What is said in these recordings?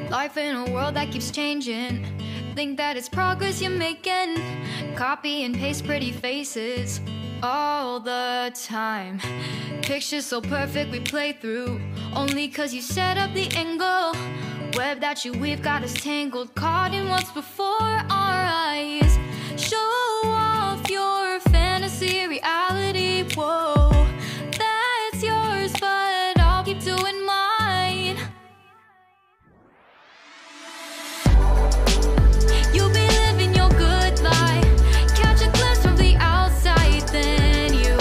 Life in a world that keeps changing. Think that it's progress you're making. Copy and paste pretty faces all the time. Pictures so perfect we play through, only cause you set up the angle. Web that you weave got us tangled, caught in what's before our eyes. Show off your fantasy reality, whoa, that's yours, but I'll keep doing mine. You'll be living your good life, catch a glimpse from the outside, then you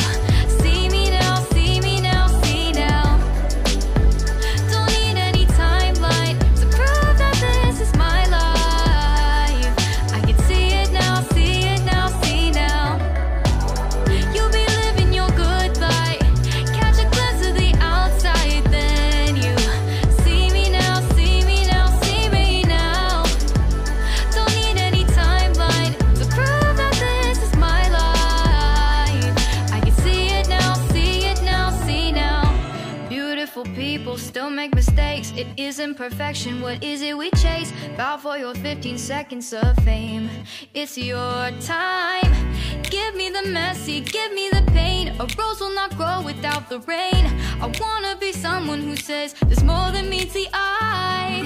see me now, see me now, see now. Don't need any timeline to prove that this is my life. I can see it now, see it now, see now. You'll be living your good life, catch a glimpse of the outside, then you see me now, see me now, see me now. Don't need any timeline to prove that this is my life. I can see it now, see it now, see now. Beautiful people still make mistakes. It isn't perfection, what is it we chase? Bow for your 15 seconds of fame. It's your time. Give me the messy, give me the pain. A rose will not grow without the rain. I wanna be someone who says there's more than meets the eye.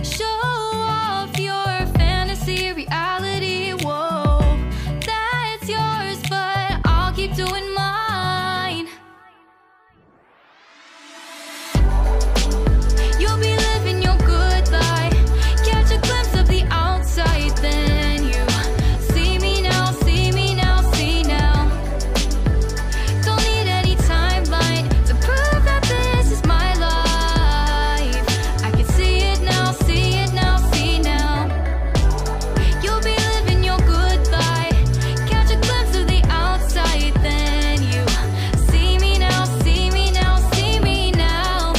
Show off your fantasy reality, whoa, that's yours, but I'll keep doing mine. You'll be living your good life, catch a glimpse of the outside, then you see me now, see me now, see now. Don't need any timeline to prove that this is my life. I can see it now, see it now, see now. You'll be living your good life, catch a glimpse of the outside, then you see me now, see me now, see me now.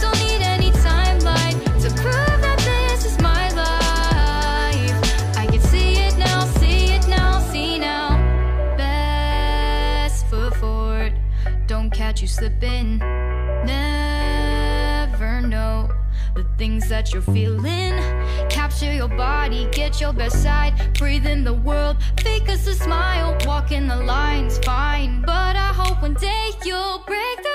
Don't need any timeline to prove that this is my life. I can see it now, see it now, see now. Best foot forward, don't catch you slipping. Never know the things that you're feeling. Capture your body, get your best side. Breathe in the world, fake us a smile. Walking the lines, fine, but I hope one day you'll break the